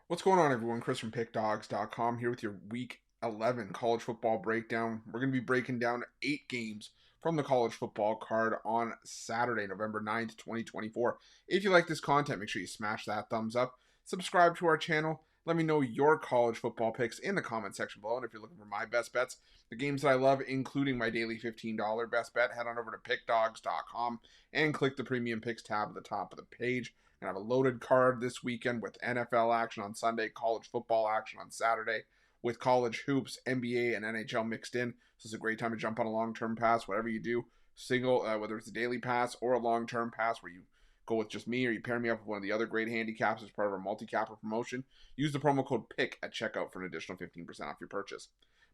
What's going on, everyone? Chris from Pickdawgz.com here with your Week 11 college football breakdown. We're going to be breaking down 8 games from the college football card on Saturday, November 9th, 2024. If you like this content, make sure you smash that thumbs up. Subscribe to our channel. Let me know your college football picks in the comment section below. And if you're looking for my best bets, the games that I love, including my daily $15 best bet, head on over to Pickdawgz.com and click the Premium Picks tab at the top of the page. Gonna have a loaded card this weekend with NFL action on Sunday, college football action on Saturday, with college hoops, NBA, and NHL mixed in. So it's a great time to jump on a long-term pass, whatever you do, whether it's a daily pass or a long-term pass where you go with just me or you pair me up with one of the other great handicaps as part of our multi-capper promotion. Use the promo code PICK at checkout for an additional 15% off your purchase.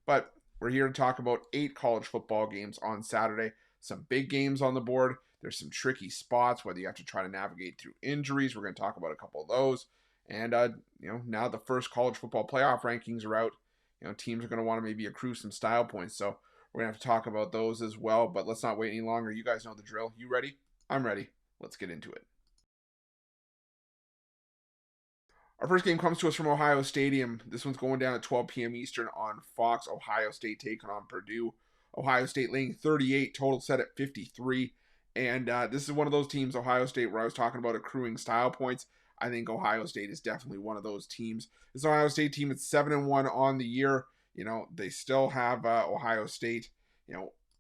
But we're here to talk about 8 college football games on Saturday. Some big games on the board. There's some tricky spots, whether you have to try to navigate through injuries. We're going to talk about a couple of those. And, now the first college football playoff rankings are out. Teams are going to want to maybe accrue some style points. So we're going to have to talk about those as well. But let's not wait any longer. You guys know the drill. You ready? I'm ready. Let's get into it. Our first game comes to us from Ohio Stadium. This one's going down at 12 p.m. Eastern on Fox. Ohio State taking on Purdue. Ohio State laying 38, total set at 53. And this is one of those teams, Ohio State, where I was talking about accruing style points. I think Ohio State is definitely one of those teams. This Ohio State team, it's 7-1 on the year. They still have Ohio State,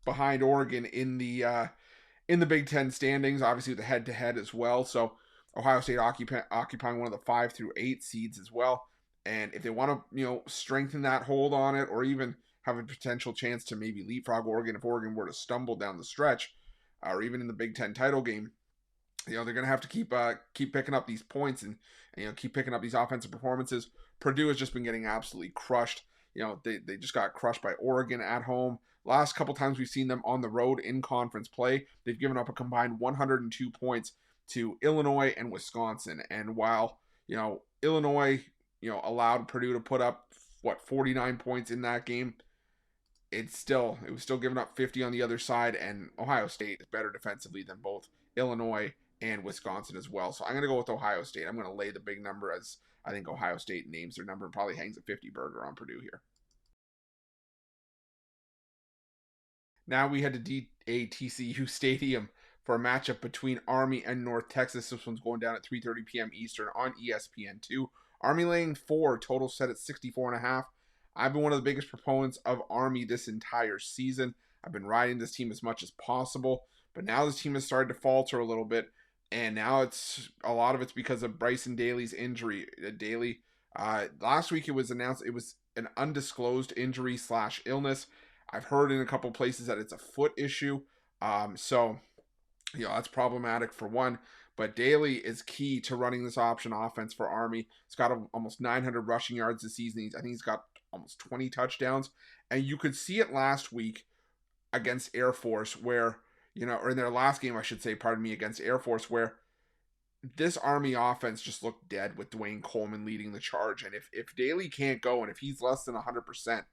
behind Oregon in the Big Ten standings, obviously with the head-to-head as well. So Ohio State occupying one of the 5 through 8 seeds as well. And if they want to, strengthen that hold on it, or even have a potential chance to maybe leapfrog Oregon if Oregon were to stumble down the stretch, or even in the Big Ten title game, they're going to have to keep picking up these points and keep picking up these offensive performances. Purdue has just been getting absolutely crushed. They just got crushed by Oregon at home. Last couple times we've seen them on the road in conference play, they've given up a combined 102 points to Illinois and Wisconsin. And while Illinois allowed Purdue to put up 49 points in that game, it was still giving up 50 on the other side, and Ohio State is better defensively than both Illinois and Wisconsin as well. So I'm going to go with Ohio State. I'm going to lay the big number, as I think Ohio State names their number and probably hangs a 50 burger on Purdue here. Now we head to DATCU Stadium for a matchup between Army and North Texas. This one's going down at 3:30 p.m. Eastern on ESPN2. Army laying 4, total set at 64.5. I've been one of the biggest proponents of Army this entire season. I've been riding this team as much as possible, but now this team has started to falter a little bit, and now a lot of it's because of Bryson Daly's injury. Daly, last week it was announced it was an undisclosed injury / illness. I've heard in a couple places that it's a foot issue, so that's problematic for one. But Daly is key to running this option offense for Army. He's got almost 900 rushing yards this season. I think he's got almost 20 touchdowns. And you could see it last week against Air Force where, or in their last game, I should say, against Air Force, where this Army offense just looked dead with Dwayne Coleman leading the charge. And if Daly can't go and if he's less than 100%,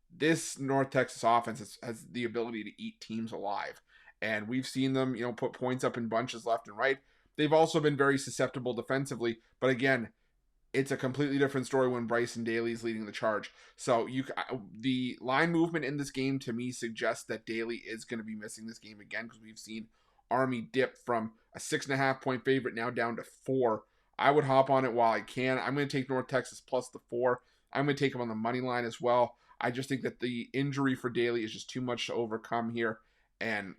this North Texas offense has the ability to eat teams alive. And we've seen them, put points up in bunches left and right. They've also been very susceptible defensively. But again, it's a completely different story when Bryson Daly is leading the charge. So the line movement in this game to me suggests that Daly is going to be missing this game again, because we've seen Army dip from a 6.5 point favorite now down to 4. I would hop on it while I can. I'm going to take North Texas plus the 4. I'm going to take them on the money line as well. I just think that the injury for Daly is just too much to overcome here. And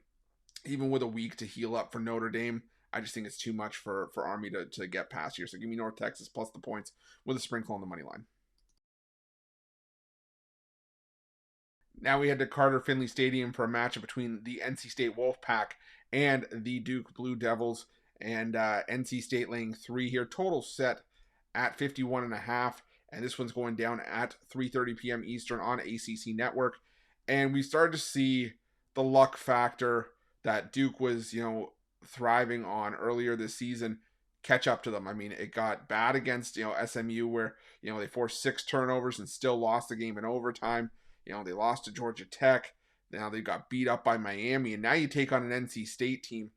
even with a week to heal up for Notre Dame, I just think it's too much for Army to get past here. So give me North Texas plus the points with a sprinkle on the money line. Now we head to Carter Finley Stadium for a matchup between the NC State Wolfpack and the Duke Blue Devils. And NC State laying 3 here. Total set at 51.5. And this one's going down at 3:30 p.m. Eastern on ACC Network. And we started to see the luck factor that Duke was, thriving on earlier this season catch up to them. I mean, it got bad against, SMU where, they forced 6 turnovers and still lost the game in overtime. They lost to Georgia Tech. Now they got beat up by Miami. And now you take on an NC State team,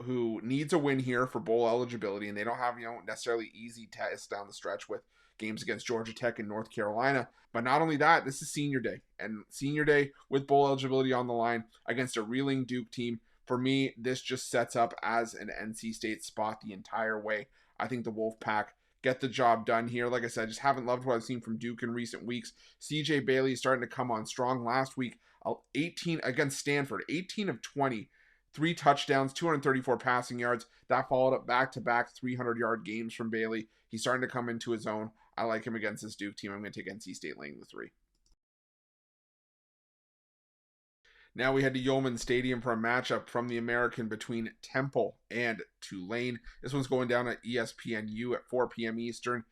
who needs a win here for bowl eligibility, and they don't have necessarily easy tests down the stretch with games against Georgia Tech and North Carolina. But not only that, this is senior day, and senior day with bowl eligibility on the line against a reeling Duke team. For me, this just sets up as an NC State spot the entire way. I think the Wolfpack get the job done here. Like I said, I just haven't loved what I've seen from Duke in recent weeks. CJ Bailey is starting to come on strong. Last week, 18 against Stanford, 18 of 20, 3 touchdowns, 234 passing yards. That followed up back-to-back 300-yard games from Bailey. He's starting to come into his own. I like him against this Duke team. I'm going to take NC State laying the 3. Now we head to Yeoman Stadium for a matchup from the American between Temple and Tulane. This one's going down at ESPNU at 4 p.m. Eastern.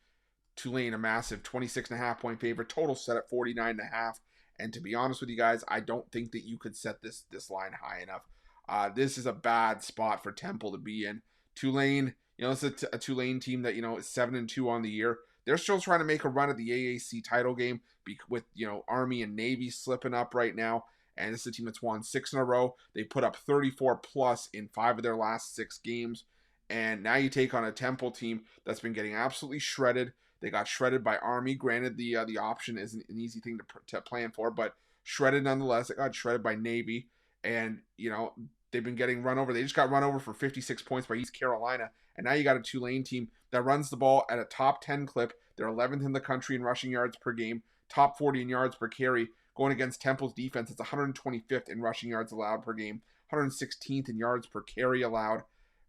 Tulane, a massive 26.5 point favorite. Total set at 49.5. And to be honest with you guys, I don't think that you could set this line high enough. This is a bad spot for Temple to be in. Tulane, it's a Tulane team that, is 7-2 on the year. They're still trying to make a run at the AAC title game with, Army and Navy slipping up right now. And this is a team that's won 6 in a row. They put up 34 plus in 5 of their last 6 games. And now you take on a Temple team that's been getting absolutely shredded. They got shredded by Army. Granted, the option isn't an easy thing to plan for, but shredded nonetheless. They got shredded by Navy. And, they've been getting run over. They just got run over for 56 points by East Carolina. And now you got a Tulane team that runs the ball at a top 10 clip. They're 11th in the country in rushing yards per game, top 40 in yards per carry. Going against Temple's defense, it's 125th in rushing yards allowed per game, 116th in yards per carry allowed.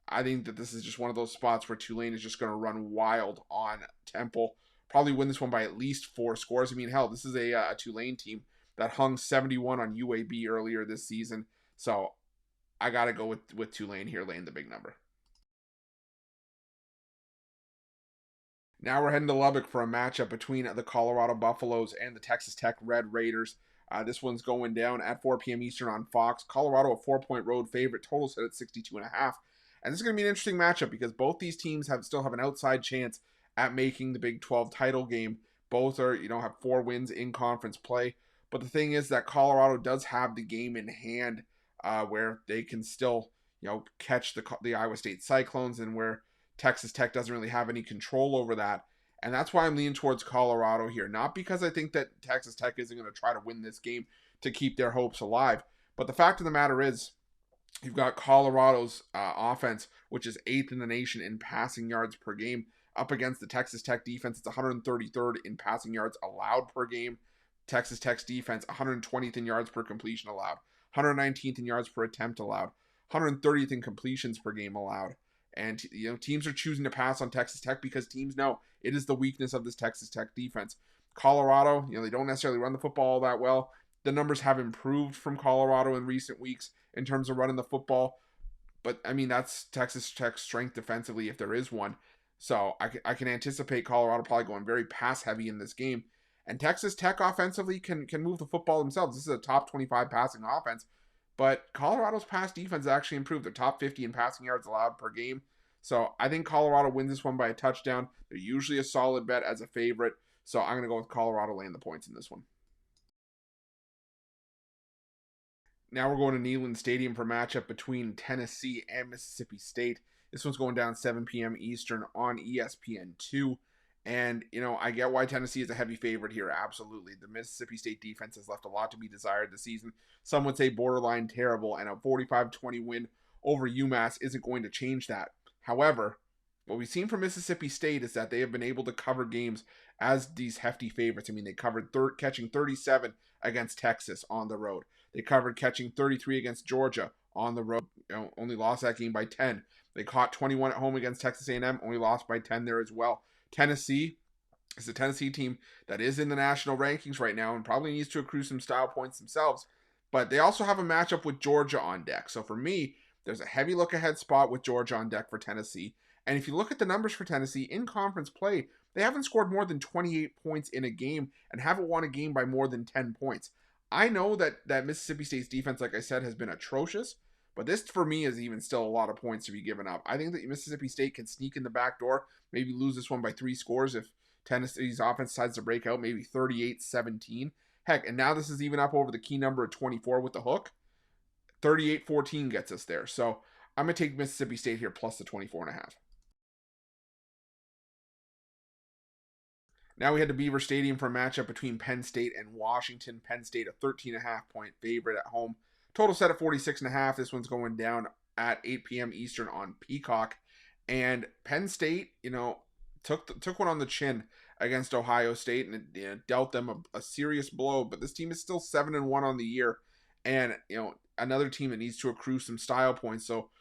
I think that this is just one of those spots where Tulane is just going to run wild on Temple. Probably win this one by at least 4 scores. I mean, hell, this is a Tulane team that hung 71 on UAB earlier this season. So I got to go with Tulane here, laying the big number. Now we're heading to Lubbock for a matchup between the Colorado Buffaloes and the Texas Tech Red Raiders. This one's going down at 4 p.m. Eastern on Fox. Colorado, a 4-point road favorite, total set at 62.5. And this is going to be an interesting matchup because both these teams still have an outside chance at making the Big 12 title game. Both are, have 4 wins in conference play. But the thing is that Colorado does have the game in hand where they can still, catch the Iowa State Cyclones, and where Texas Tech doesn't really have any control over that. And that's why I'm leaning towards Colorado here. Not because I think that Texas Tech isn't going to try to win this game to keep their hopes alive. But the fact of the matter is, you've got Colorado's offense, which is 8th in the nation in passing yards per game, up against the Texas Tech defense. It's 133rd in passing yards allowed per game. Texas Tech's defense, 120th in yards per completion allowed, 119th in yards per attempt allowed, 130th in completions per game allowed. And, teams are choosing to pass on Texas Tech because teams know it is the weakness of this Texas Tech defense. Colorado, they don't necessarily run the football all that well. The numbers have improved from Colorado in recent weeks in terms of running the football. But, that's Texas Tech's strength defensively, if there is one. So I can anticipate Colorado probably going very pass-heavy in this game. And Texas Tech offensively can move the football themselves. This is a top 25 passing offense. But Colorado's pass defense actually improved. They're top 50 in passing yards allowed per game. So I think Colorado wins this one by a touchdown. They're usually a solid bet as a favorite. So I'm going to go with Colorado laying the points in this one. Now we're going to Neyland Stadium for a matchup between Tennessee and Mississippi State. This one's going down 7 p.m. Eastern on ESPN2. And, I get why Tennessee is a heavy favorite here. Absolutely. The Mississippi State defense has left a lot to be desired this season. Some would say borderline terrible, and a 45-20 win over UMass isn't going to change that. However, what we've seen from Mississippi State is that they have been able to cover games as these hefty favorites. They covered catching 37 against Texas on the road. They covered catching 33 against Georgia on the road. Only lost that game by 10. They caught 21 at home against Texas A&M. Only lost by 10 there as well. Tennessee is a Tennessee team that is in the national rankings right now and probably needs to accrue some style points themselves. But they also have a matchup with Georgia on deck. So for me, there's a heavy look-ahead spot with Georgia on deck for Tennessee. And if you look at the numbers for Tennessee in conference play, they haven't scored more than 28 points in a game and haven't won a game by more than 10 points. I know that Mississippi State's defense, like I said, has been atrocious. But this, for me, is even still a lot of points to be given up. I think that Mississippi State can sneak in the back door, maybe lose this one by 3 scores if Tennessee's offense decides to break out, maybe 38-17. Heck, and now this is even up over the key number of 24 with the hook. 38-14 gets us there. So I'm going to take Mississippi State here plus the 24.5. Now we head to Beaver Stadium for a matchup between Penn State and Washington. Penn State a 13.5-point favorite at home. Total set at 46.5. This one's going down at 8 p.m. Eastern on Peacock. And Penn State, took one on the chin against Ohio State and it dealt them a serious blow. But this team is still 7-1 on the year, and another team that needs to accrue some style points. So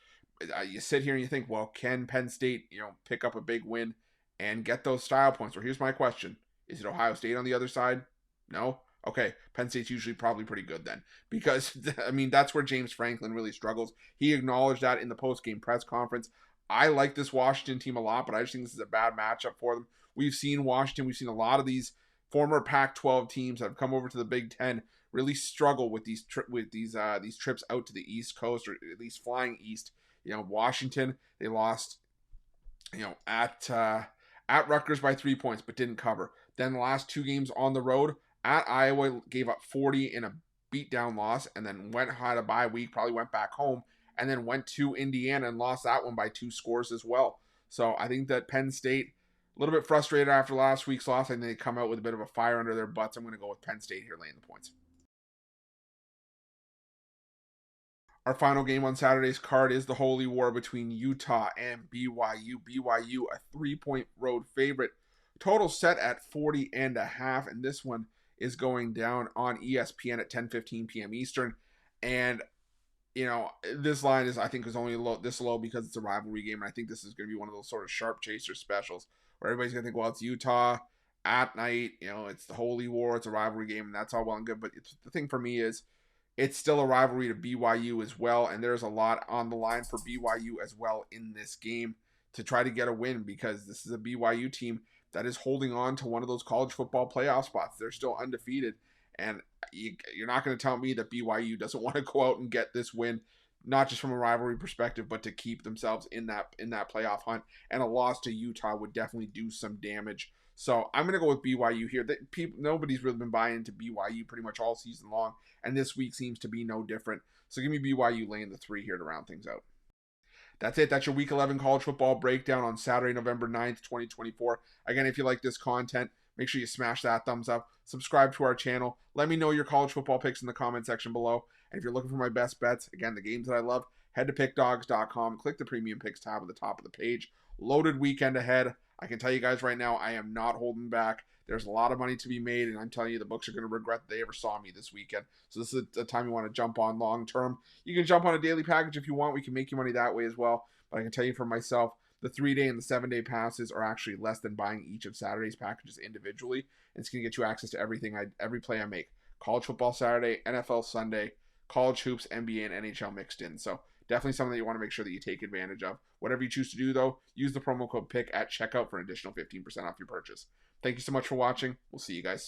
you sit here and you think, well, can Penn State pick up a big win and get those style points? Well, here's my question: is it Ohio State on the other side? No. Okay, Penn State's usually probably pretty good then, because that's where James Franklin really struggles. He acknowledged that in the post-game press conference. I like this Washington team a lot, but I just think this is a bad matchup for them. We've seen Washington, we've seen a lot of these former Pac-12 teams that have come over to the Big Ten really struggle with these trips out to the East Coast, or at least flying east. Washington, they lost, at Rutgers by 3 points, but didn't cover. Then the last two games on the road, at Iowa, gave up 40 in a beatdown loss, and then had a bye week, probably went back home, and then went to Indiana and lost that one by 2 scores as well. So I think that Penn State, a little bit frustrated after last week's loss, and they come out with a bit of a fire under their butts. I'm going to go with Penn State here laying the points. Our final game on Saturday's card is the holy war between Utah and BYU. BYU, a 3-point road favorite. Total set at 40.5, and this one is going down on ESPN at 10:15 p.m. Eastern. And this line is only this low because it's a rivalry game, and I think this is going to be one of those sort of sharp chaser specials where everybody's going to think, well, it's Utah at night, it's the holy war, it's a rivalry game, and that's all well and good. But the thing for me is, it's still a rivalry to BYU as well, and there's a lot on the line for BYU as well in this game to try to get a win, because this is a BYU team that is holding on to one of those college football playoff spots. They're still undefeated, and you're not going to tell me that BYU doesn't want to go out and get this win, not just from a rivalry perspective, but to keep themselves in that playoff hunt. And a loss to Utah would definitely do some damage. So I'm going to go with BYU here. Nobody's really been buying into BYU pretty much all season long, and this week seems to be no different. So give me BYU laying the 3 here to round things out. That's it. That's your Week 11 college football breakdown on Saturday, November 9th, 2024. Again, if you like this content, make sure you smash that thumbs up. Subscribe to our channel. Let me know your college football picks in the comment section below. And if you're looking for my best bets, again, the games that I love, head to pickdawgz.com. Click the Premium Picks tab at the top of the page. Loaded weekend ahead. I can tell you guys right now, I am not holding back. There's a lot of money to be made, and I'm telling you, the books are going to regret that they ever saw me this weekend. So this is a time you want to jump on long term. You can jump on a daily package if you want. We can make you money that way as well. But I can tell you for myself, the 3-day and the 7-day passes are actually less than buying each of Saturday's packages individually. And it's going to get you access to every play I make. College football Saturday, NFL Sunday, college hoops, NBA, and NHL mixed in. So definitely something that you want to make sure that you take advantage of. Whatever you choose to do, though, use the promo code PICK at checkout for an additional 15% off your purchase. Thank you so much for watching. We'll see you guys soon.